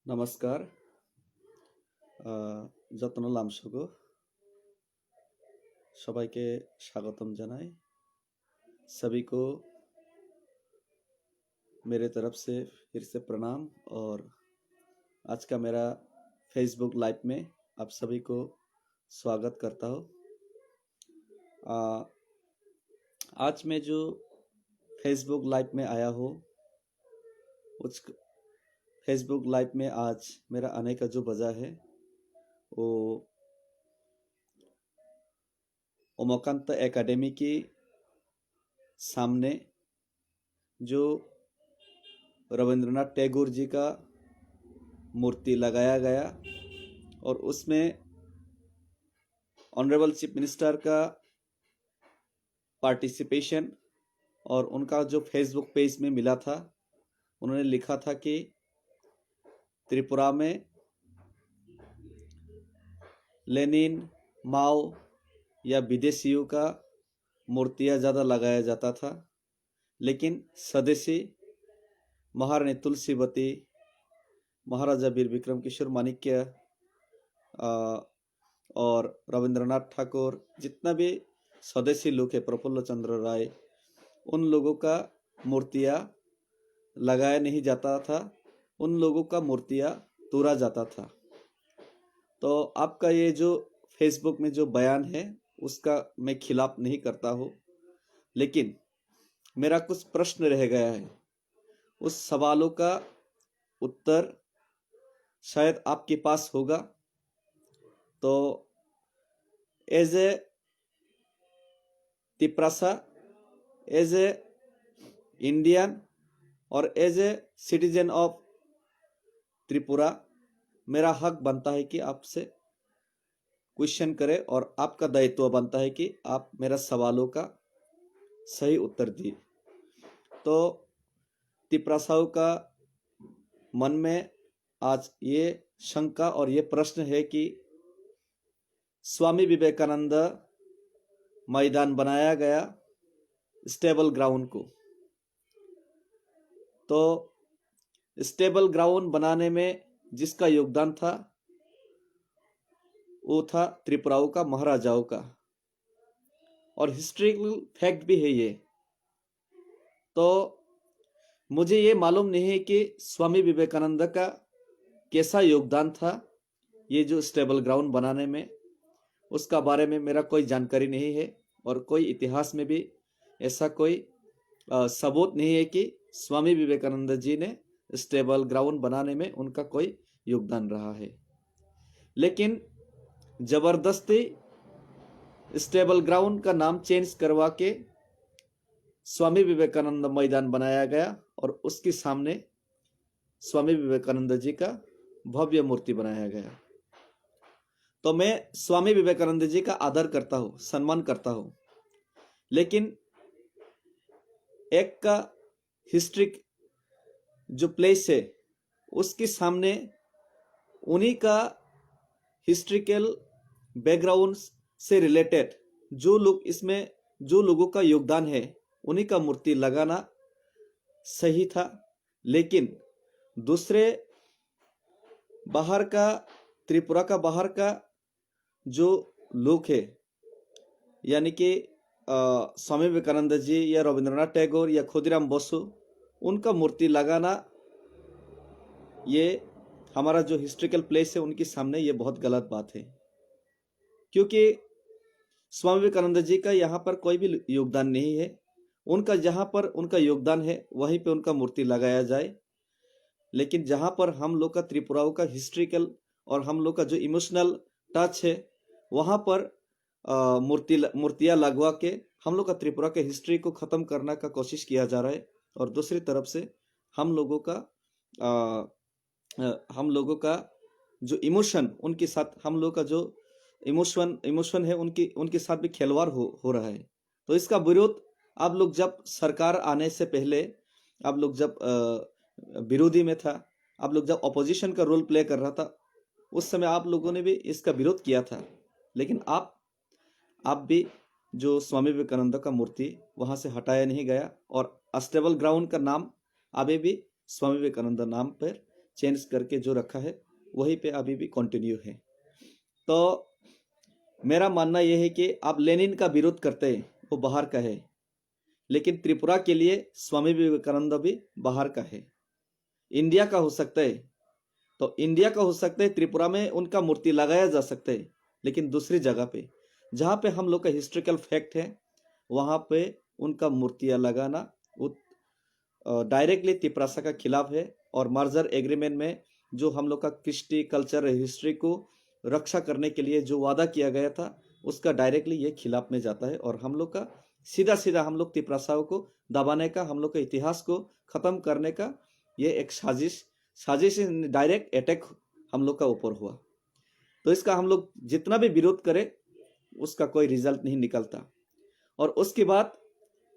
नमस्कार। যত্ন লামসুগো সবাইকে স্বাগতम জানাই। सभी को मेरे तरफ से फिर से प्रणाम। और आज का मेरा फेसबुक लाइव में आप सभी को स्वागत करता हूँ। आज मैं जो फेसबुक लाइव में आया हूँ, उस फेसबुक लाइव में आज मेरा आने का जो वजह है वो उमाकांत एकेडमी के सामने जो रविंद्रनाथ टैगोर जी का मूर्ति लगाया गया और उसमें ऑनरेबल चीफ मिनिस्टर का पार्टिसिपेशन और उनका जो फेसबुक पेज में मिला था, उन्होंने लिखा था कि त्रिपुरा में लेनिन, माओ या विदेशियों का मूर्तियाँ ज़्यादा लगाया जाता था, लेकिन स्वदेशी महारानी तुलसीवती, महाराजा वीर विक्रम किशोर माणिक्य और रविंद्रनाथ ठाकुर, जितना भी स्वदेशी लोग हैं, प्रफुल्ल चंद्र राय, उन लोगों का मूर्तियाँ लगाया नहीं जाता था, उन लोगों का मूर्तियाँ तोड़ा जाता था। तो आपका ये जो फेसबुक में जो बयान है उसका मैं खिलाफ नहीं करता हूँ, लेकिन मेरा कुछ प्रश्न रह गया है। उस सवालों का उत्तर शायद आपके पास होगा। तो as a Tiprasa, as a Indian और as a citizen of Tripura, मेरा हक बनता है कि आपसे क्वेश्चन करें और आपका दायित्व बनता है कि आप मेरा सवालों का सही उत्तर दिए। तो तिप्रासाओं का मन में आज ये शंका और ये प्रश्न है कि स्वामी विवेकानंद मैदान बनाया गया स्टेबल ग्राउंड को, तो स्टेबल ग्राउंड बनाने में जिसका योगदान था वो था त्रिपुराओं का, महाराजाओं का, और हिस्ट्रिकल फैक्ट भी है ये। तो मुझे ये मालूम नहीं है कि स्वामी विवेकानंद का कैसा योगदान था ये जो स्टेबल ग्राउंड बनाने में, उसका बारे में मेरा कोई जानकारी नहीं है और कोई इतिहास में भी ऐसा कोई सबूत नहीं है कि स्वामी विवेकानंद जी ने स्टेबल ग्राउंड बनाने में उनका कोई योगदान रहा है। लेकिन जबरदस्ती स्टेबल ग्राउंड का नाम चेंज करवा के स्वामी विवेकानंद मैदान बनाया गया और उसके सामने स्वामी विवेकानंद जी का भव्य मूर्ति बनाया गया। तो मैं स्वामी विवेकानंद जी का आदर करता हूँ, सम्मान करता हूँ, लेकिन एक का हिस्ट्रिक जो प्लेस है उसके सामने उन्हीं का हिस्ट्रिकल बैकग्राउंड से रिलेटेड जो लोग इसमें, जो लोगों का योगदान है, उन्हीं का मूर्ति लगाना सही था। लेकिन दूसरे बाहर का, त्रिपुरा का बाहर का जो लोग है, यानी कि स्वामी विवेकानंद जी या रविंद्रनाथ टैगोर या खुदीराम बोसु, उनका मूर्ति लगाना, ये हमारा जो हिस्ट्रिकल प्लेस है उनके सामने ये बहुत गलत बात है, क्योंकि स्वामी विवेकानंद जी का यहाँ पर कोई भी योगदान नहीं है। उनका जहाँ पर उनका योगदान है वहीं पे उनका मूर्ति लगाया जाए। लेकिन जहाँ पर हम लोग का त्रिपुराओं का हिस्ट्रिकल और हम लोग का जो इमोशनल टच है, वहाँ पर मूर्तियाँ लगवा के हम लोग का त्रिपुरा के हिस्ट्री को ख़त्म करने का कोशिश किया जा रहा है। और दूसरी तरफ से हम लोगों का जो इमोशन, उनके साथ हम लोग का जो इमोशन है उनके साथ भी खिलवाड़ हो रहा है। तो इसका विरोध आप लोग जब सरकार आने से पहले, आप लोग जब विरोधी में था, आप लोग जब अपोजिशन का रोल प्ले कर रहा था, उस समय आप लोगों ने भी इसका विरोध किया था। लेकिन आप भी जो स्वामी विवेकानंद का मूर्ति वहाँ से हटाया नहीं गया और स्टेबल ग्राउंड का नाम अभी भी स्वामी विवेकानंद नाम पर चेंज करके जो रखा है वहीं पे अभी भी कंटिन्यू है। तो मेरा मानना यह है कि आप लेनिन का विरोध करते हैं, वो बाहर का है, लेकिन त्रिपुरा के लिए स्वामी विवेकानंद भी बाहर का है। इंडिया का हो सकता है, तो इंडिया का हो सकता है, त्रिपुरा में उनका मूर्ति लगाया जा सकता है, लेकिन दूसरी जगह पे जहाँ पे हम लोग का हिस्ट्रिकल फैक्ट है वहाँ पे उनका मूर्तियाँ लगाना डायरेक्टली तिपरासा का खिलाफ है। और मर्जर एग्रीमेंट में जो हम लोग का कृष्टि कल्चर हिस्ट्री को रक्षा करने के लिए जो वादा किया गया था उसका डायरेक्टली ये खिलाफ में जाता है। और हम लोग का सीधा सीधा हम लोग तिपरासाओं को दबाने का, हम लोग के इतिहास को ख़त्म करने का ये एक साजिश डायरेक्ट अटैक हम लोग का ऊपर हुआ। तो इसका हम लोग जितना भी विरोध करें उसका कोई रिजल्ट नहीं निकलता। और उसके बाद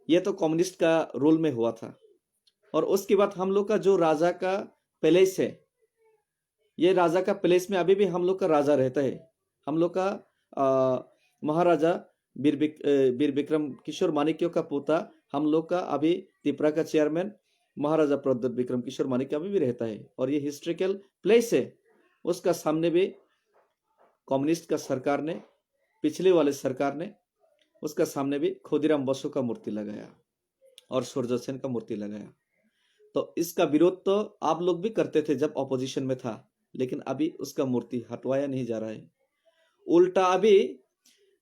ये तो कम्युनिस्ट का रूल में हुआ था। और उसके बाद हम लोग का जो राजा का पैलेस है, ये राजा का पैलेस में अभी भी हम लोग का राजा रहता है। हम लोग का महाराजा वीर विक्रम किशोर माणिक्य का पोता हम लोग का अभी त्रिपुरा का चेयरमैन महाराजा प्रद्युत विक्रम किशोर माणिक्य अभी भी रहता है। और ये हिस्ट्रिकल प्लेस है, उसका सामने भी कम्युनिस्ट का सरकार ने, पिछले वाले सरकार ने उसका सामने भी खुदीराम बसु का मूर्ति लगाया और सूर्य सेन का मूर्ति लगाया। तो इसका विरोध तो आप लोग भी करते थे जब ऑपोजिशन में था, लेकिन अभी उसका मूर्ति हटवाया नहीं जा रहा है। उल्टा अभी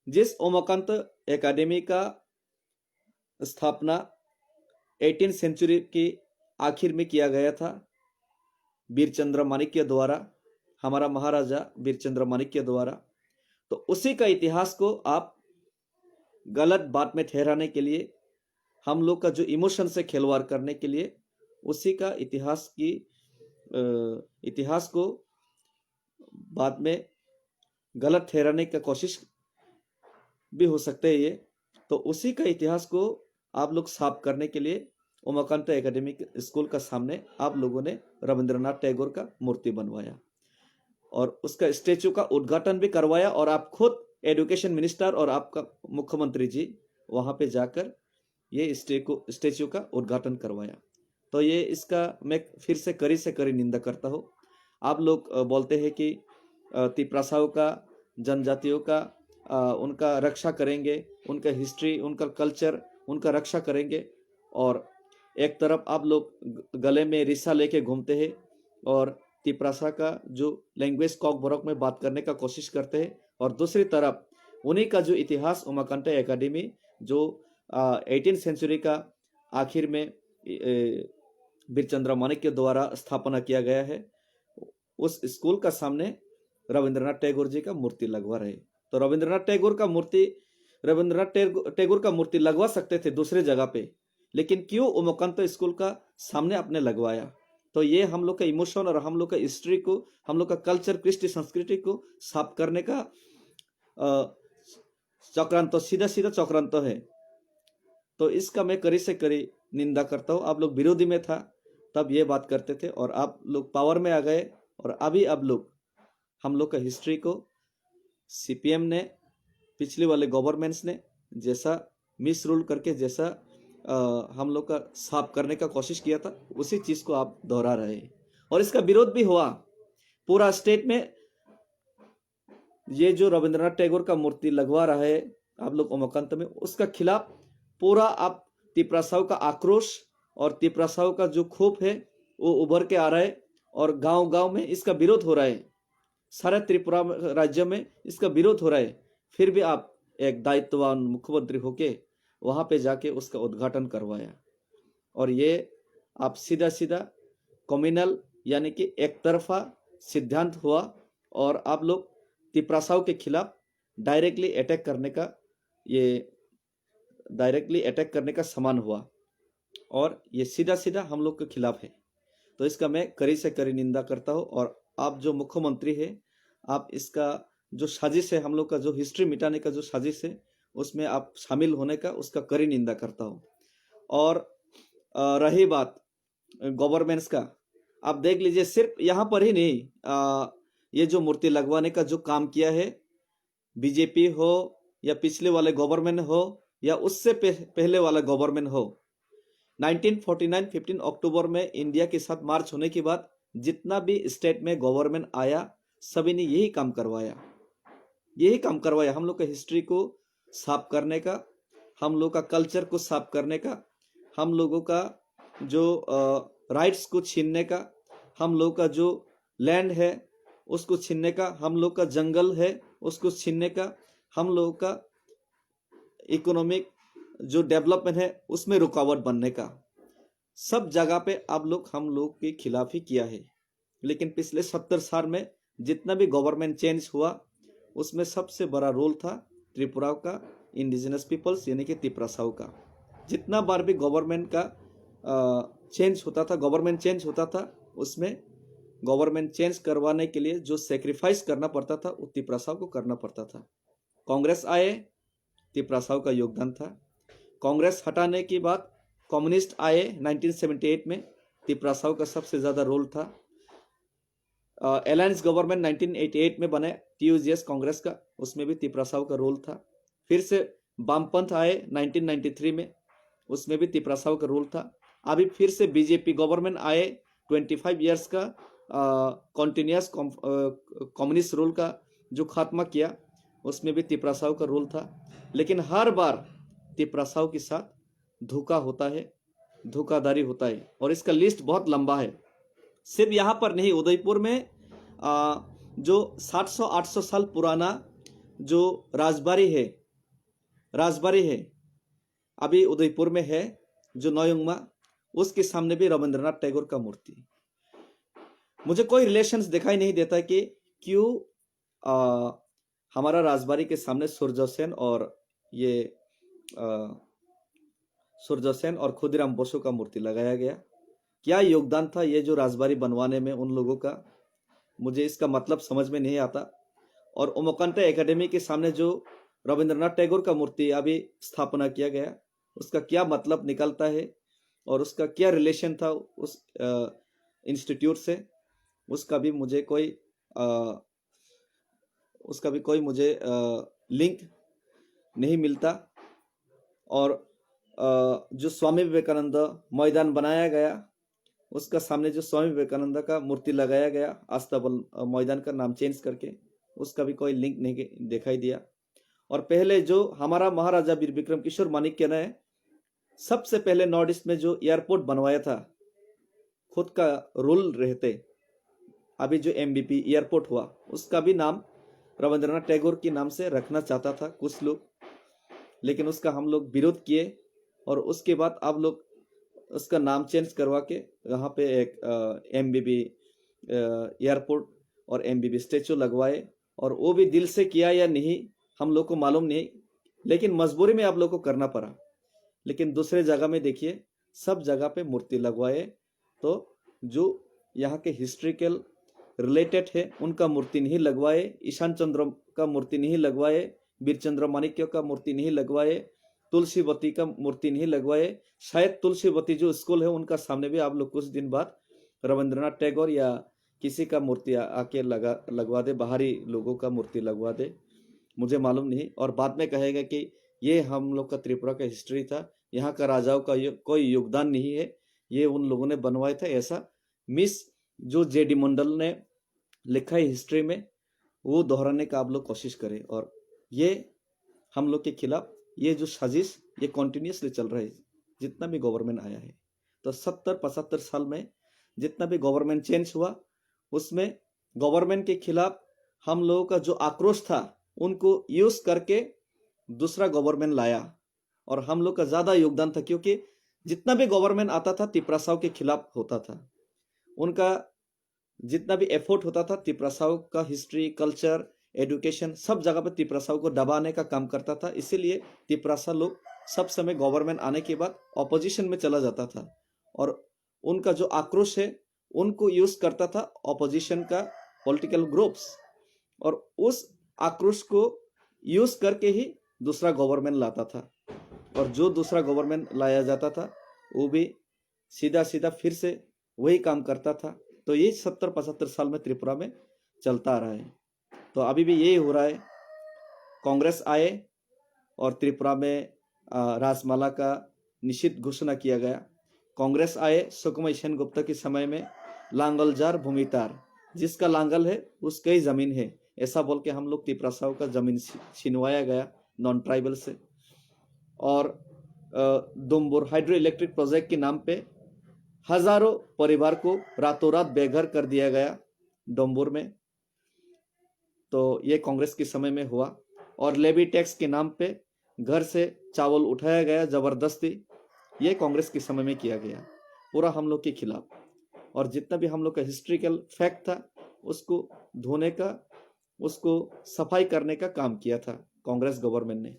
जिस उमाकांत एकेडमी का स्थापना 18th सेंचुरी की आखिर में किया गया था वीरचंद्र माणिक्य द्वारा, हमारा महाराजा वीरचंद्र माणिक्य द्वारा, तो उसी का इतिहास को आप गलत बात में ठहराने के लिए, हम लोग का जो इमोशन से खिलवाड़ करने के लिए उसी का इतिहास को बाद में गलत ठहराने का कोशिश भी हो सकते है ये। तो उसी का इतिहास को आप लोग साफ करने के लिए उमाकांत एकेडमिक स्कूल का सामने आप लोगों ने रविंद्रनाथ टैगोर का मूर्ति बनवाया और उसका स्टेचू का उद्घाटन भी करवाया। और आप खुद एजुकेशन मिनिस्टर और आपका मुख्यमंत्री जी वहां पे जाकर ये स्टेचू का उद्घाटन करवाया। तो ये इसका मैं फिर से कड़ी निंदा करता हूँ। आप लोग बोलते हैं कि तिपरासाओं का, जनजातियों का उनका रक्षा करेंगे, उनका हिस्ट्री, उनका कल्चर, उनका रक्षा करेंगे, और एक तरफ आप लोग गले में रिसा लेके घूमते हैं और तिपरासा का जो लैंग्वेज कॉक बरक में बात करने का कोशिश करते हैं, और दूसरी तरफ उन्हीं का जो इतिहास उमाकांत एकेडमी जो 18th सेंचुरी का आखिर में वीरचंद्र माणिक्य द्वारा स्थापना किया गया है, उस स्कूल का सामने रविंद्रनाथ टैगोर जी का मूर्ति लगवा रहे। तो रविंद्रनाथ टैगोर का मूर्ति लगवा सकते थे दूसरे जगह पे, लेकिन क्यों उमाकांत स्कूल का सामने आपने लगवाया? तो ये हम लोग का इमोशन और हम लोग का हिस्ट्री को, हम लोग का कल्चर, कृष्टि संस्कृति को साफ करने का चक्रांत, सीधा चक्रांत है। तो इसका मैं कड़ी से कड़ी निंदा करता हूँ। आप लोग विरोधी में था तब ये बात करते थे, और आप लोग पावर में आ गए, और अभी अब लोग हम लोग का हिस्ट्री को सीपीएम ने, पिछले वाले गवर्नमेंट्स ने जैसा मिस रूल करके जैसा हम लोग का साफ करने का कोशिश किया था, उसी चीज को आप दोहरा रहे हैं। और इसका विरोध भी हुआ पूरा स्टेट में। ये जो रविंद्रनाथ टैगोर का मूर्ति लगवा रहा है आप लोग उमाकांत में, उसका खिलाफ पूरा आप तिपरासाओं का आक्रोश और तिपरासाओं का जो क्षोभ है वो उभर के आ रहा है, और गांव गांव में इसका विरोध हो रहा है, सारे त्रिपुरा राज्य में इसका विरोध हो रहा है। फिर भी आप एक दायित्ववान मुख्यमंत्री होके वहां पे जाके उसका उद्घाटन करवाया, और ये आप सीधा कम्युनल यानी कि एक तरफा सिद्धांत हुआ, और आप लोग तिपरासाओं के खिलाफ डायरेक्टली अटैक करने का समान हुआ, और ये सीधा हम लोग के खिलाफ है। तो इसका मैं कड़ी से कड़ी निंदा करता हूँ। और आप जो मुख्यमंत्री है, आप इसका जो साजिश है, हम लोग का जो हिस्ट्री मिटाने का जो साजिश है, उसमें आप शामिल होने का उसका कड़ी निंदा करता हूँ। और रही बात गवर्नमेंट्स का, आप देख लीजिए, सिर्फ यहाँ पर ही नहीं, ये जो मूर्ति लगवाने का जो काम किया है, बीजेपी हो या पिछले वाले गवर्नमेंट हो या उससे पहले वाला गवर्नमेंट हो, 1949 15 अक्टूबर में इंडिया के साथ मार्च होने के बाद जितना भी स्टेट में गवर्नमेंट आया, सभी ने यही काम करवाया, हम लोग का हिस्ट्री को साफ करने का, हम लोग का कल्चर को साफ करने का, हम लोगों का जो राइट्स को छीनने का, हम लोग का जो लैंड है उसको छीनने का, हम लोग का जंगल है उसको छीनने का, हम लोगों का इकोनॉमिक जो डेवलपमेंट है उसमें रुकावट बनने का, सब जगह पे हम लोग के खिलाफ ही किया है। लेकिन पिछले 70 साल में जितना भी गवर्नमेंट चेंज हुआ उसमें सबसे बड़ा रोल था त्रिपुरा का इंडिजिनस पीपल्स यानी कि तिप्रासाऊ का। जितना बार भी गवर्नमेंट चेंज होता था उसमें गवर्नमेंट चेंज करवाने के लिए जो सेक्रीफाइस करना पड़ता था वो तिप्रासाऊ को करना पड़ता था। कांग्रेस आए, तिप्रासाऊ का योगदान था। कांग्रेस हटाने के बाद कम्युनिस्ट आए 1978 में, तिप्रासाऊ का सबसे ज़्यादा रोल था। अलायंस गवर्नमेंट 1988 में बने TUGS कांग्रेस का, उसमें भी तिप्रासाऊ का रोल था। फिर से वामपंथ आए 1993 में, उसमें भी तिप्रासाऊ का रोल था। अभी फिर से बीजेपी गवर्नमेंट आए 25 इयर्स का कॉन्टिन्यूस कम्युनिस्ट रूल का जो खात्मा किया उसमें भी तिप्रासाऊ का रोल था। लेकिन हर बार तिप्रासाऊ के साथ धोखा होता है, धोखाधड़ी होता है और इसका लिस्ट बहुत लंबा है। सिर्फ यहाँ पर नहीं, उदयपुर में जो 700-800 साल पुराना जो राजबाड़ी है अभी उदयपुर में है, जो नौयुंगमा, उसके सामने भी रविंद्रनाथ टैगोर का मूर्ति। मुझे कोई रिलेशंस दिखाई नहीं देता कि क्यों हमारा राजबाड़ी के सामने सूरजो सेन और खुदीराम बोसो का मूर्ति लगाया गया। क्या योगदान था ये जो राजबाड़ी बनवाने में उन लोगों का, मुझे इसका मतलब समझ में नहीं आता। और उमकंट एकेडमी के सामने जो रविंद्रनाथ टैगोर का मूर्ति अभी स्थापना किया गया, उसका क्या मतलब निकलता है और उसका क्या रिलेशन था उस इंस्टीट्यूट से, उसका भी कोई मुझे लिंक नहीं मिलता। और जो स्वामी विवेकानंद मैदान बनाया गया उसका सामने जो स्वामी विवेकानंद का मूर्ति लगाया गया, आस्ताबल मैदान का नाम चेंज करके, उसका भी कोई लिंक नहीं दिखाई दिया। और पहले जो हमारा महाराजा वीर विक्रम किशोर माणिक्य ने सबसे पहले नॉर्थ ईस्ट में जो एयरपोर्ट बनवाया था, खुद का रूल रहते, अभी जो MBP एयरपोर्ट हुआ उसका भी नाम रविंद्रनाथ टैगोर के नाम से रखना चाहता था कुछ लोग, लेकिन उसका हम लोग विरोध किए और उसके बाद आप लोग उसका नाम चेंज करवा के यहाँ पे एक MBP एयरपोर्ट और MBP स्टेचू लगवाए। और वो भी दिल से किया या नहीं हम लोग को मालूम नहीं, लेकिन मजबूरी में आप लोग को करना पड़ा। लेकिन दूसरे जगह में देखिए सब जगह पे मूर्ति लगवाए, तो जो यहाँ के हिस्ट्रिकल रिलेटेड है उनका मूर्ति नहीं लगवाए, ईशान चंद्र का मूर्ति नहीं लगवाए, वीरचंद्र माणिक्य का मूर्ति नहीं लगवाए, तुलसीवती का मूर्ति नहीं लगवाए। शायद तुलसीवती जो स्कूल है उनका सामने भी आप लोग कुछ दिन बाद रविंद्रनाथ टैगोर या किसी का मूर्ति आके लगवा दे, बाहरी लोगों का मूर्ति लगवा दे, मुझे मालूम नहीं। और बाद में कहेगा कि ये हम लोग का त्रिपुरा का हिस्ट्री था, यहाँ का राजाओं का कोई योगदान नहीं है, ये उन लोगों ने बनवाया था। ऐसा मिस जो JD मंडल ने लिखा है हिस्ट्री में, वो दोहराने का आप लोग कोशिश करें। और ये हम लोग के खिलाफ ये जो साजिश ये कॉन्टिन्यूसली चल रहा है, जितना भी गवर्नमेंट आया है। तो 70-75 साल में जितना भी गवर्नमेंट चेंज हुआ उसमें गवर्नमेंट के खिलाफ हम लोगों का जो आक्रोश था उनको यूज करके दूसरा गवर्नमेंट लाया और हम लोग का ज़्यादा योगदान था, क्योंकि जितना भी गवर्नमेंट आता था तिप्रासाऊ के खिलाफ होता था। उनका जितना भी एफर्ट होता था तिप्रासाऊ का हिस्ट्री, कल्चर, एजुकेशन सब जगह पर तिप्रासाऊ को दबाने का काम करता था। इसीलिए तिप्रासा लोग सब समय गवर्नमेंट आने के बाद ऑपोजिशन में चला जाता था और उनका जो आक्रोश है उनको यूज करता था ऑपोजिशन का पॉलिटिकल ग्रुप्स, और उस आक्रोश को यूज करके ही दूसरा गवर्नमेंट लाता था। और जो दूसरा गवर्नमेंट लाया जाता था वो भी सीधा सीधा फिर से वही काम करता था। तो ये 70-75 साल में त्रिपुरा में चलता आ रहा है। तो अभी भी यही हो रहा है। कांग्रेस आए और त्रिपुरा में राजमाला का निषिद्ध घोषणा किया गया। कांग्रेस आए सुकुमाई सेनगुप्ता के समय में, लांगलजार भूमितार, जिसका लांगल है उसका ही जमीन है, ऐसा बोल के हम लोग तिपरासाओं का जमीन छीनवाया गया नॉन ट्राइबल से। और दुम्बुर हाइड्रो इलेक्ट्रिक प्रोजेक्ट के नाम पे हजारों परिवार को रातों रात बेघर कर दिया गया डोम्बुर में। तो ये कांग्रेस के समय में हुआ। और लेवी टैक्स के नाम पे घर से चावल उठाया गया जबरदस्ती, ये कांग्रेस के समय में किया गया, पूरा हम लोग के खिलाफ। और जितना भी हम लोग का हिस्ट्रिकल फैक्ट था उसको धोने का, उसको सफाई करने का काम किया था कांग्रेस गवर्नमेंट ने।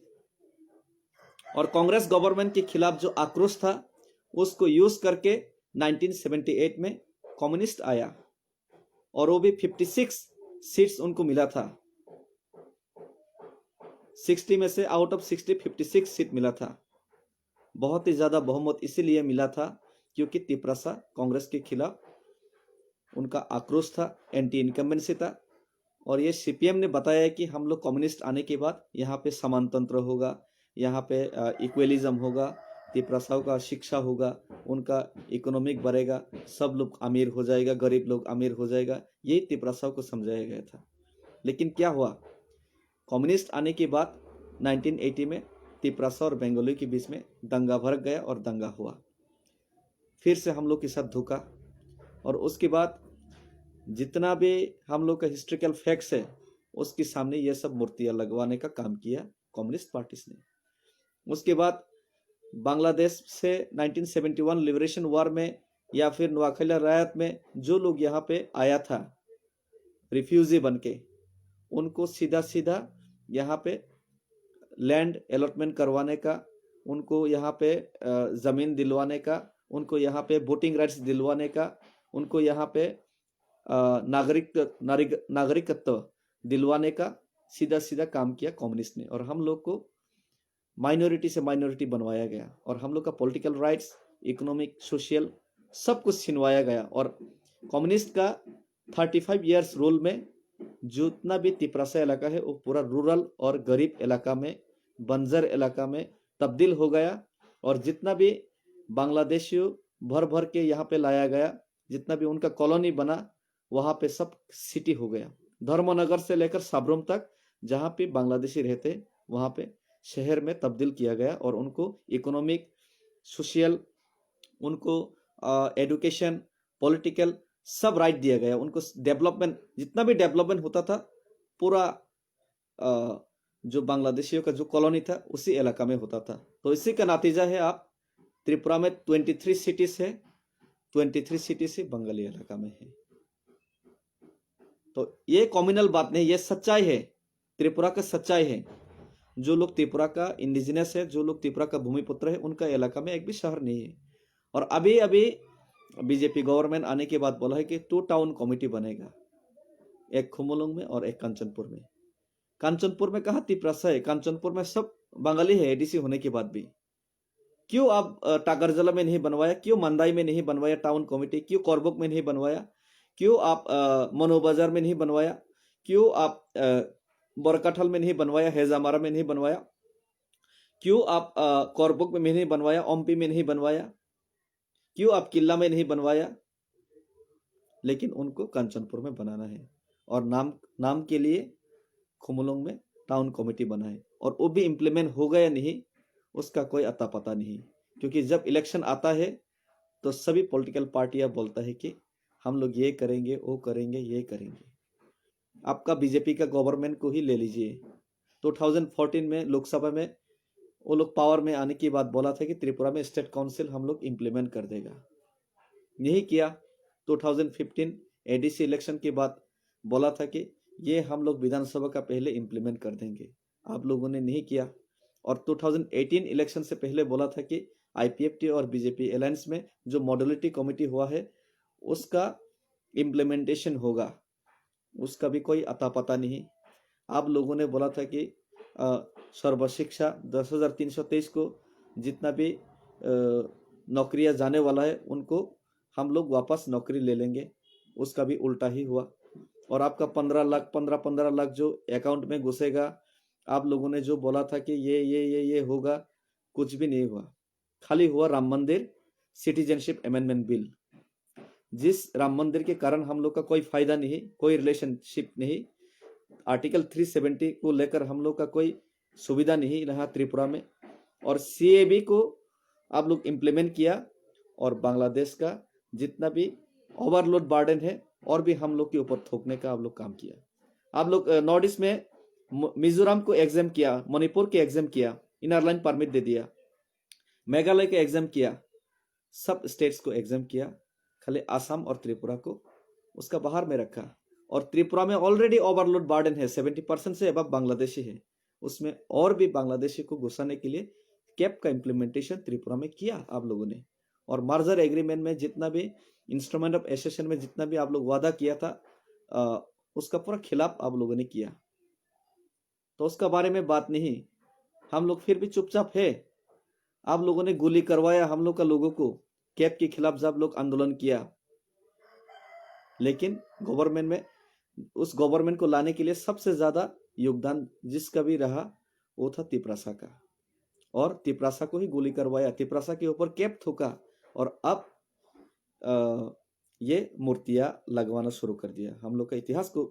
और कांग्रेस गवर्नमेंट के खिलाफ जो आक्रोश था उसको यूज करके 1978 में कम्युनिस्ट आया, और वो भी 56 सीट्स उनको मिला था। 60 में से आउट ऑफ 60 56 सीट मिला था। बहुत ही ज्यादा बहुमत इसीलिए मिला था क्योंकि तिपरासा कांग्रेस के खिलाफ उनका आक्रोश था, एंटी इनकम्बेंसी था। और ये सीपीएम ने बताया कि हम लोग कम्युनिस्ट आने के बाद यहाँ पे समानतंत्र होगा, यहाँ पे इक्वलिज्म होगा, तिपरासाओं का शिक्षा होगा, उनका इकोनॉमिक बढ़ेगा, सब लोग अमीर हो जाएगा, गरीब लोग अमीर हो जाएगा, यही तिपरासाओं को समझाया गया था। लेकिन क्या हुआ, कम्युनिस्ट आने के बाद 1980 में तिपरासा और बंगाली के बीच में दंगा भड़क गया और दंगा हुआ, फिर से हम लोग के साथ धोखा। और उसके बाद जितना भी हम लोग का हिस्ट्रिकल फैक्ट्स है उसके सामने ये सब मूर्तियां लगवाने का काम किया कम्युनिस्ट पार्टीज ने। उसके बाद बांग्लादेश से 1971 लिबरेशन वॉर में या फिर नुआखैला रायत में जो लोग यहाँ पे आया था रिफ्यूजी बन के, उनको सीधा सीधा यहाँ पे लैंड अलॉटमेंट करवाने का, उनको यहाँ पे ज़मीन दिलवाने का, उनको यहाँ पे वोटिंग राइट्स दिलवाने का, उनको यहाँ पे नागरिकत्व दिलवाने का सीधा सीधा काम किया कम्युनिस्ट ने। और हम लोग को माइनॉरिटी से माइनॉरिटी बनवाया गया, और हम लोग का पॉलिटिकल राइट्स, इकोनॉमिक, सोशल सब कुछ छीनवाया गया। और कम्युनिस्ट का 35 इयर्स रूल में जितना भी तिपरासा इलाका है वो पूरा रूरल और गरीब इलाका में, बंजर इलाका में तब्दील हो गया। और जितना भी बांग्लादेशियों भर भर के यहाँ पे लाया गया, जितना भी उनका कॉलोनी बना, वहाँ पे सब सिटी हो गया। धर्मनगर से लेकर साब्रुम तक जहाँ पे बांग्लादेशी रहते वहाँ पे शहर में तब्दील किया गया। और उनको इकोनॉमिक, सोशल, उनको एजुकेशन, पॉलिटिकल सब राइट दिया गया। उनको डेवलपमेंट, जितना भी डेवलपमेंट होता था पूरा जो बांग्लादेशियों का जो कॉलोनी था उसी इलाका में होता था। तो इसी का नतीजा है आप त्रिपुरा में 23 सिटीज है, 23 सिटी से बंगाली इलाका में है। तो ये कॉम्युनल बात नहीं, ये सच्चाई है, त्रिपुरा का सच्चाई है। जो लोग त्रिपुरा का इंडिजिनस है, जो लोग त्रिपुरा का भूमिपुत्र है, उनका इलाका में एक भी शहर नहीं है। और अभी अभी बीजेपी गवर्नमेंट आने के बाद बोला है कि 2 टाउन कमेटी बनेगा, एक खुमुलुंग में और एक कांचनपुर में। कांचनपुर में कहा तिपरासा है, कांचनपुर में सब बंगाली है एडीसी होने के बाद भी। क्यों आप टाकरजला में नहीं बनवाया, क्यों मंदाई में नहीं बनवाया टाउन कमेटी, क्यों कोरबुक में नहीं बनवाया, क्यों आप मनो बाजार में नहीं बनवाया, क्यों आप बोरकाठल में नहीं बनवाया, हैजामारा में नहीं बनवाया, क्यों आप कोरबुक में नहीं बनवाया, ओम्पी में नहीं बनवाया, क्यों आप किला में नहीं बनवाया। लेकिन उनको कांचनपुर में बनाना है, और नाम के लिए खुमुलुंग में टाउन कमेटी बना है। और वो भी इम्प्लीमेंट हो गया नहीं उसका कोई अता पता नहीं, क्योंकि जब इलेक्शन आता है तो सभी पॉलिटिकल पार्टियां बोलता है कि हम लोग ये करेंगे, वो करेंगे, ये करेंगे। आपका बीजेपी का गवर्नमेंट को ही ले लीजिए, 2014 में लोकसभा में वो लोग पावर में आने की बात बोला था कि त्रिपुरा में स्टेट काउंसिल हम लोग इम्प्लीमेंट कर देगा, नहीं किया। 2015 एडीसी इलेक्शन के बाद बोला था कि ये हम लोग विधानसभा का पहले इम्प्लीमेंट कर देंगे, आप लोगों ने नहीं किया। और 2018 इलेक्शन से पहले बोला था कि आईपीएफटी और बीजेपी अलायंस में जो मॉडलिटी कमेटी हुआ है उसका इम्प्लीमेंटेशन होगा, उसका भी कोई अता पता नहीं। आप लोगों ने बोला था कि सर्व शिक्षा 10,323 को जितना भी नौकरियां जाने वाला है उनको हम लोग वापस नौकरी ले लेंगे, उसका भी उल्टा ही हुआ। और आपका 15 लाख जो अकाउंट में घुसेगा, आप लोगों ने जो बोला था कि ये होगा, कुछ भी नहीं हुआ। खाली हुआ राम मंदिर, सिटीजनशिप अमेंडमेंट बिल, जिस राम मंदिर के कारण हम लोग का कोई फायदा नहीं, कोई रिलेशनशिप नहीं, आर्टिकल 370 को लेकर हम लोग का कोई सुविधा नहीं रहा त्रिपुरा में, और सीएबी को आप लोग इम्प्लीमेंट किया, और बांग्लादेश का जितना भी ओवरलोड बर्डन है और भी हम लोग के ऊपर थोपने का आप लोग काम किया। आप लोग नॉर्थ ईस्ट में मिजोरम को एग्जाम किया, मणिपुर के एग्जाम किया, इनर लाइन परमिट दे दिया, मेघालय के एग्जाम किया, सब स्टेट्स को एग्जाम किया, खाली आसाम और त्रिपुरा को उसका बाहर में रखा। और त्रिपुरा में ऑलरेडी ओवरलोड बर्डन है, 70% से अब बांग्लादेशी है, उसमें और भी बांग्लादेशी को घुसाने के लिए कैप का इम्प्लीमेंटेशन त्रिपुरा में किया आप लोगों ने। और मर्जर एग्रीमेंट में जितना भी इंस्ट्रूमेंट ऑफ एसोसिएशन में जितना भी आप लोग वादा किया था उसका पूरा खिलाफ आप लोगों ने किया, तो उसका बारे में बात नहीं, हम लोग फिर भी चुपचाप है। आप लोगों ने गोली करवाया हम लोग का लोगों को, कैप के खिलाफ जब लोग आंदोलन किया, लेकिन गवर्नमेंट में उस गवर्नमेंट को लाने के लिए सबसे ज्यादा योगदान जिसका भी रहा वो था तिपरासा का, और तिपरासा को ही गोली करवाया, तिपरासा के ऊपर कैप थूका, और अब ये मूर्तियां लगवाना शुरू कर दिया हम लोग का इतिहास को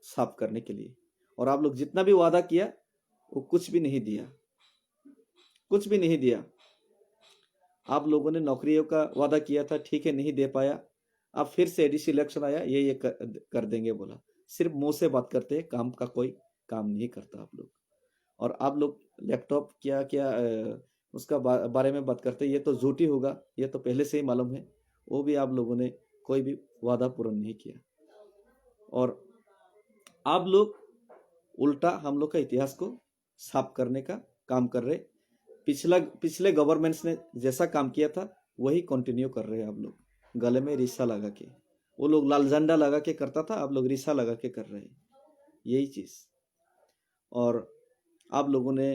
साफ करने के लिए। और आप लोग जितना भी वादा किया वो कुछ भी नहीं दिया, कुछ भी नहीं दिया। आप लोगों ने नौकरियों का वादा किया था, ठीक है, नहीं दे पाया। अब फिर से एडीसी इलेक्शन आया, ये कर देंगे बोला, सिर्फ मुंह से बात करते हैं, काम का कोई काम नहीं करता आप लोग। और आप लोग लैपटॉप क्या क्या उसका बारे में बात करते हैं, ये तो झूठी होगा, ये तो पहले से ही मालूम है, वो भी आप लोगों ने कोई भी वादा पूर्ण नहीं किया। और आप लोग उल्टा हम लोग का इतिहास को साफ करने का काम कर रहे, पिछले गवर्नमेंट्स ने जैसा काम किया था वही कंटिन्यू कर रहे हैं आप लोग, गले में रिसा लगा के। वो लोग लाल झंडा लगा के करता था, आप लोग रिसा लगा के कर रहे हैं, यही चीज। और आप लोगों ने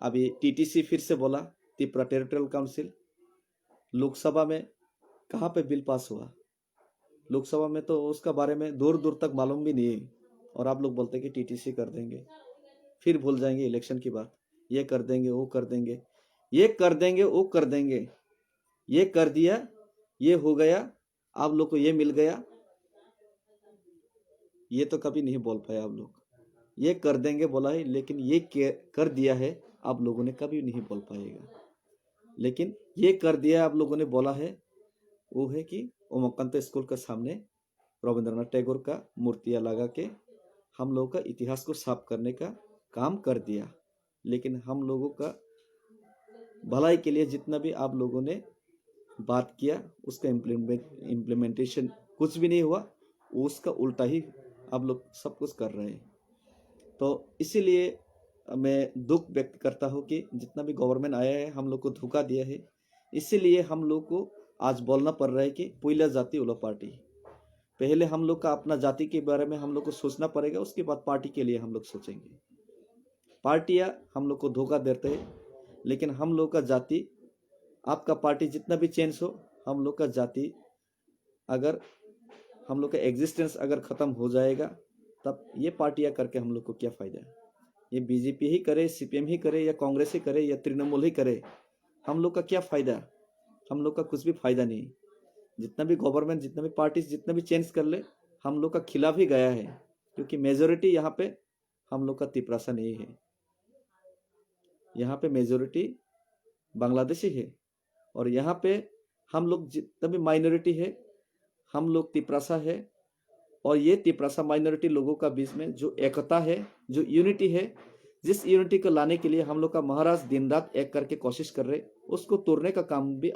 अभी टीटीसी फिर से बोला, त्रिपुरा टेरिटोरियल काउंसिल, लोकसभा में कहाँ पे बिल पास हुआ? लोकसभा में तो उसका बारे में दूर दूर तक मालूम भी नहीं है, और आप लोग बोलते कि टीटीसी कर देंगे, फिर भूल जाएंगे इलेक्शन की बात, ये कर देंगे वो कर देंगे, ये कर देंगे वो कर देंगे, ये कर दिया, ये हो गया, आप लोग को ये मिल गया, ये तो कभी नहीं बोल पाए आप लोग। ये कर देंगे बोला है, लेकिन ये कर दिया है आप लोगों ने कभी नहीं बोल पाएगा। लेकिन ये कर दिया आप लोगों ने बोला है, वो है कि उमाकांत स्कूल के सामने रविंद्रनाथ टैगोर का मूर्तियां लगा के हम लोगों का इतिहास को साफ करने का काम कर दिया। लेकिन हम लोगों का भलाई के लिए जितना भी आप लोगों ने बात किया उसका इम्प्लीमेंटेशन कुछ भी नहीं हुआ, उसका उल्टा ही आप लोग सब कुछ कर रहे हैं। तो इसीलिए मैं दुख व्यक्त करता हूँ कि जितना भी गवर्नमेंट आया है हम लोग को धोखा दिया है। इसीलिए हम लोग को आज बोलना पड़ रहा है कि पुइला जाति उला पार्टी। पहले हम लोग का अपना जाति के बारे में हम लोग को सोचना पड़ेगा, उसके बाद पार्टी के लिए हम लोग सोचेंगे। पार्टियां हम लोग को धोखा देते हैं, लेकिन हम लोग का जाति, आपका पार्टी जितना भी चेंज हो, हम लोग का जाति अगर हम लोग का एग्जिस्टेंस अगर खत्म हो जाएगा, तब ये पार्टियां करके हम लोग को क्या फायदा है? ये बीजेपी ही करे, सीपीएम ही करे, या कांग्रेस ही करे, या तृणमूल ही करे, हम लोग का क्या फायदा? हम लोग का कुछ भी फायदा नहीं। जितना भी गवर्नमेंट, जितना भी पार्टी, जितना भी चेंज कर ले, हम लोग का खिलाफ ही गया है, क्योंकि मेजोरिटी यहाँ पे हम लोग का तिपरासा नहीं है। यहाँ पे मेजोरिटी बांग्लादेशी है, और यहाँ पे हम लोग जितना भी माइनॉरिटी है, हम लोग तिपरासा है। और ये तिपरासा माइनॉरिटी लोगों का बीच में जो एकता है, जो यूनिटी है, जिस यूनिटी को लाने के लिए हम लोग का महाराज दिन रात एक करके कोशिश कर रहे, उसको तोड़ने का काम भी,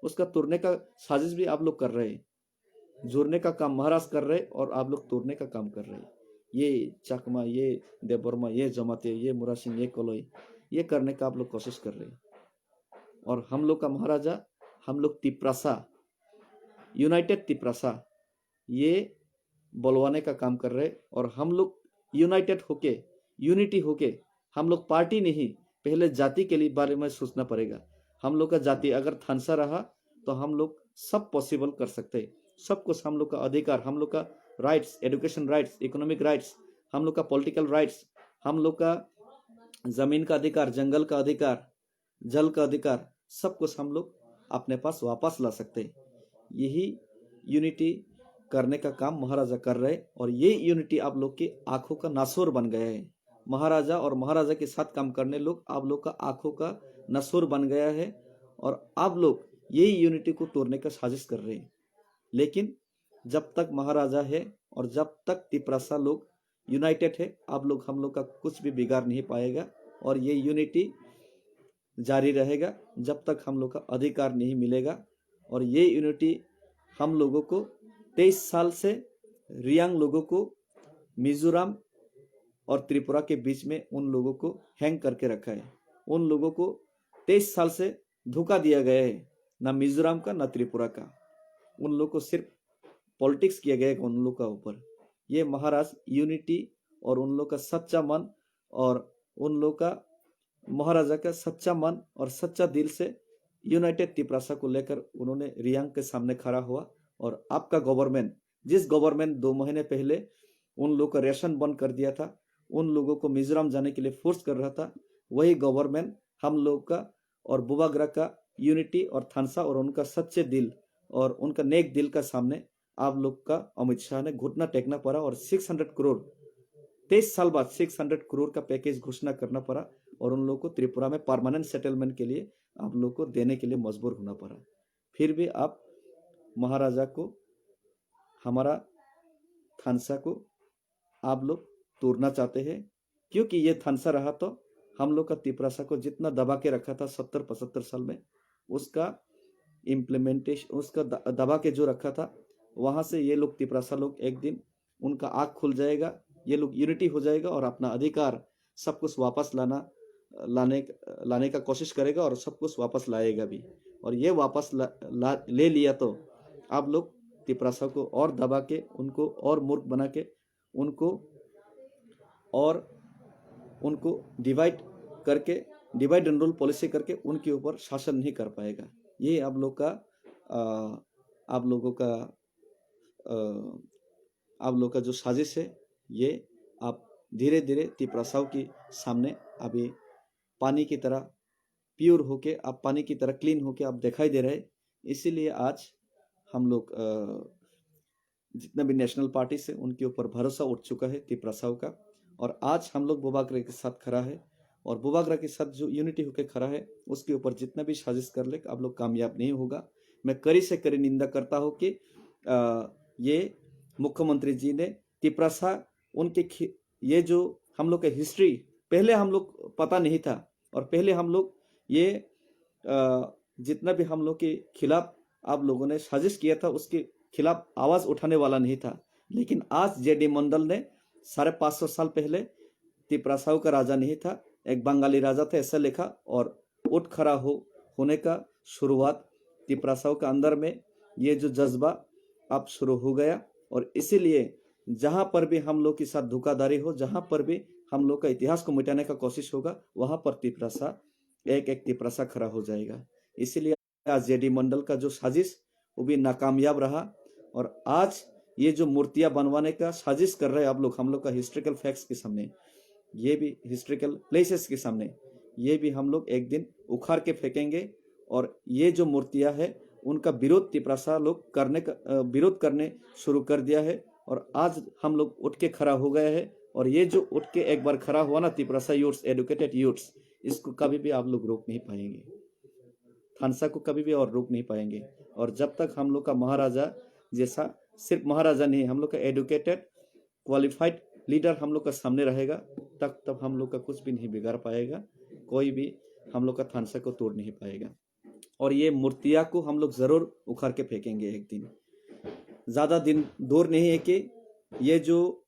उसका तोड़ने का साजिश भी आप लोग कर रहे हैं। जोड़ने का काम महाराज कर रहे और आप लोग तोड़ने का काम कर रहे हैं। ये चकमा, ये देवबर्मा, ये जमाते, ये मुरा सिंह, ये कोलोई, ये करने का आप लोग कोशिश कर रहे हैं। और हम लोग का महाराजा, हम लोग तिपरासा, यूनाइटेड तिपरासा, ये बोलवाने का काम कर रहे। और हम लोग यूनाइटेड होके, यूनिटी होके, हम लोग पार्टी नहीं, पहले जाति के लिए बारे में सोचना पड़ेगा। हम लोग का जाति अगर थानसा रहा तो हम लोग सब पॉसिबल कर सकते हैं, सब कुछ हम लोग का अधिकार, हम लोग का rights, education rights, economic rights, हम लोग का पॉलिटिकल राइट्स, हम लोग का जमीन का अधिकार, जंगल का अधिकार, जल का अधिकार, सब कुछ हम लोग अपने पास वापस ला सकते हैं। यही यूनिटी करने का काम महाराजा कर रहे हैं और ये यूनिटी आप लोग की आंखों का नासूर बन गया है। महाराजा और महाराजा के साथ काम करने लोग आप लोग का आंखों का नसूर बन गया है और आप लोग यही यूनिटी को तोड़ने का साजिश कर रहे हैं। लेकिन जब तक महाराजा है और जब तक तिपरासा लोग यूनाइटेड है, आप लोग हम लोग का कुछ भी बिगाड़ नहीं पाएगा और ये यूनिटी जारी रहेगा जब तक हम लोग का अधिकार नहीं मिलेगा। और ये यूनिटी हम लोगों को 23 साल से रियांग लोगों को मिजोरम और त्रिपुरा के बीच में उन लोगों को हैंग करके रखा है। उन लोगों को 23 साल से धोखा दिया गया है, ना मिजोरम का ना त्रिपुरा का। उन लोगों को सिर्फ पॉलिटिक्स किया गया है उन लोग का ऊपर। ये महाराज यूनिटी और उन लोग का सच्चा मन और उन लोग का महाराजा का सच्चा मन और सच्चा दिल से यूनाइटेड तिपरासा को लेकर उन्होंने रियांग के सामने खड़ा हुआ। और आपका गवर्नमेंट, जिस गवर्नमेंट 2 महीने पहले उन लोगों का रेशन बंद कर दिया था, उन लोगों को मिजोरम जाने के लिए फोर्स कर रहा था, वही गवर्नमेंट हम लोग का और बुबाग्रा का यूनिटी और थानसा और उनका सच्चे दिल और उनका नेक दिल का सामने आप लोग का अमित शाह ने घुटना टेकना पड़ा और 600 करोड़ 23 साल बाद 600 करोड़ का पैकेज घोषणा करना पड़ा और उन लोगों को त्रिपुरा में परमानेंट सेटलमेंट के लिए आप लोग को देने के लिए मजबूर होना पड़ा। फिर भी आप महाराजा को, हमारा थानसा को आप लोग तोड़ना चाहते हैं, क्योंकि ये थानसा रहा तो हम लोग का तिपरासा को जितना दबा के रखा था 70-75 साल में, उसका इम्प्लीमेंटेशन, उसका दबा के जो रखा था, वहां से ये लोग तिपरासा लोग एक दिन उनका आँख खुल जाएगा, ये लोग यूनिटी हो जाएगा और अपना अधिकार सब कुछ वापस लाने का कोशिश करेगा और सब कुछ वापस लाएगा भी। और ये वापस ले लिया तो आप लोग तिपरासा को और दबा के, उनको और मूर्ख बना के, उनको डिवाइड एंड रूल पॉलिसी करके उनके ऊपर शासन नहीं कर पाएगा। ये आप लोग का जो साजिश है, ये आप धीरे धीरे तिपरासाओं की सामने अभी पानी की तरह प्योर होके, आप पानी की तरह क्लीन होके आप दिखाई दे रहे। इसीलिए आज हम लोग जितना भी नेशनल पार्टी से उनके ऊपर भरोसा उठ चुका है तिपरासाओं का। और आज हम लोग बुबाग्रा के साथ खड़ा है और बुबाग्रा के साथ जो यूनिटी होकर खड़ा है, उसके ऊपर जितना भी साजिश कर ले आप लोग कामयाब नहीं होगा। मैं कड़ी से कड़ी निंदा करता हूँ कि ये मुख्यमंत्री जी ने तिपरासा उनके ये जो हम लोग का हिस्ट्री पहले हम लोग पता नहीं था और पहले हम लोग ये जितना भी हम लोग के खिलाफ आप लोगों ने साजिश किया था उसके खिलाफ आवाज उठाने वाला नहीं था। लेकिन आज जेडी मंडल ने 550 साल पहले तिपरासाओं का राजा नहीं था, एक बंगाली राजा था ऐसा लिखा और उठ खड़ा होने का शुरुआत तिपरासाओं का अंदर में ये जो जज्बा अब शुरू हो गया। और इसीलिए जहां पर भी हम लोग के साथ धोखाधड़ी हो, जहां पर भी हम लोग का इतिहास को मिटाने का कोशिश होगा, वहां पर तिपरासा एक तिपरासा खड़ा हो जाएगा। इसीलिए आज जेडी मंडल का जो साजिश वो भी नाकामयाब रहा। और आज ये जो मूर्तियां बनवाने का साजिश कर रहे हैं आप लोग, हम लोग का हिस्ट्रिकल फैक्ट्स के सामने, ये भी हिस्ट्रिकल प्लेसेस के सामने, ये भी हम लोग एक दिन उखाड़ के फेंकेंगे। और ये जो मूर्तियां है उनका विरोध तिपरासा लोग विरोध करने शुरू कर दिया है। और आज हम लोग उठ के खड़ा हो गए हैं और ये जो उठ के एक बार खड़ा हुआ ना तिपरासा यूथ्स, एडुकेटेड यूथ्स, इसको कभी भी आप लोग रोक नहीं पाएंगे, थानसा को कभी भी और रोक नहीं पाएंगे। और जब तक हम लोग का महाराजा जैसा, सिर्फ महाराजा नहीं, हम लोग का एडुकेटेड क्वालिफाइड लीडर हम लोग का सामने रहेगा, तब हम लोग का कुछ भी नहीं बिगाड़ पाएगा, कोई भी हम लोग का थानसा को तोड़ नहीं पाएगा। और ये मूर्तियां को हम लोग जरूर उखाड़ के फेंकेंगे एक दिन। ज्यादा दिन दूर नहीं है कि ये जो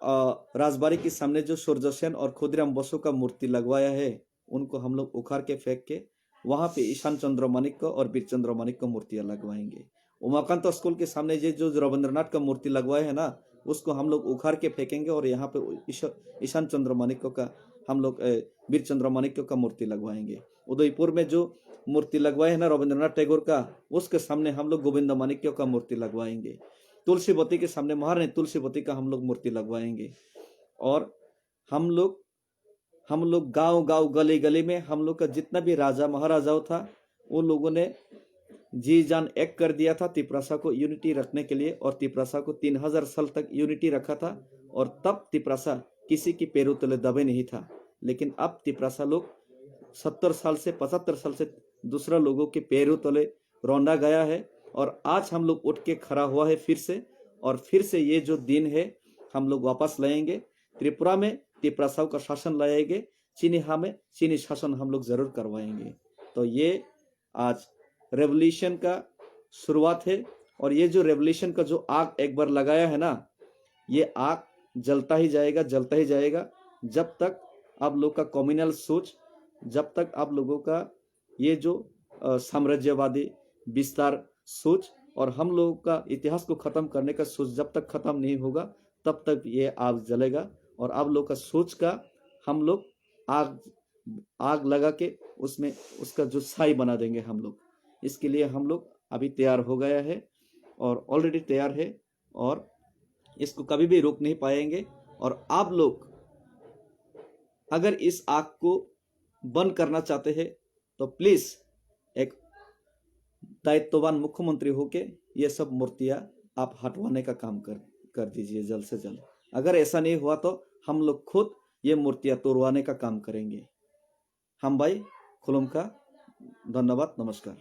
राजबाड़ी के सामने जो सूर्य सेन और खुदराम बसु का मूर्ति लगवाया है, उनको हम लोग उखाड़ के फेंक के वहां पे ईशान चंद्र मानिक और वीर चंद्र मानिक को मूर्तियां लगवाएंगे। उमाकांत स्कूल के सामने जो रविंद्रनाथ का मूर्ति लगवाया है ना, उसको हम लोग उखाड़ के फेंकेंगे और यहाँ पे ईशान चंद्र मानिक का हम लोग वीर चंद्र मानिक का मूर्ति लगवाएंगे। उदयपुर में जो मूर्ति लगवाए है ना रविंद्रनाथ टैगोर का, उसके सामने हम लोग गोविंद मानिक्य का मूर्ति लगवाएंगे। तुलसीवती के सामने महारानी तुलसीवती का हम लोग मूर्ति लगवाएंगे। और हम लोग गांव गांव गली गली में हम लोग का जितना भी राजा महाराजाओं था, वो लोगों ने जी जान एक कर दिया था तिपरासा को यूनिटी रखने के लिए, और तिपरासा को 3000 साल तक यूनिटी रखा था, और तब तिपरासा किसी की पैरों तले दबे नहीं था। लेकिन अब तिपरासा लोग 70 साल से 75 साल से दूसरा लोगों के पैरों तले रौंदा गया है, और आज हम लोग उठ के खड़ा हुआ है फिर से, और फिर से ये जो दिन है हम लोग वापस लाएंगे। त्रिपुरा में तिपरासाओं का शासन लाएंगे, चिन्हा में चीनी शासन हम लोग जरूर करवाएंगे। तो ये आज रेवोल्यूशन का शुरुआत है, और ये जो रेवोल्यूशन का जो आग एक बार लगाया है ना, ये आग जलता ही जाएगा, जलता ही जाएगा, जब तक आप लोग का कम्युनल सोच, जब तक आप लोगों का ये जो साम्राज्यवादी विस्तार सोच और हम लोगों का इतिहास को खत्म करने का सोच जब तक खत्म नहीं होगा, तब तक ये आग जलेगा। और आप लोग का सोच का हम लोग आग आग लगा के उसमें उसका जो छाई बना देंगे हम लोग। इसके लिए हम लोग अभी तैयार हो गया है, और ऑलरेडी तैयार है, और इसको कभी भी रोक नहीं पाएंगे। और आप लोग अगर इस आग को बंद करना चाहते हैं तो प्लीज एक दायित्ववान मुख्यमंत्री होके ये सब मूर्तियां आप हटवाने का काम कर दीजिए जल्द से जल्द। अगर ऐसा नहीं हुआ तो हम लोग खुद ये मूर्तियां तोड़वाने का काम करेंगे। हम भाई खुलुम का धन्यवाद, नमस्कार।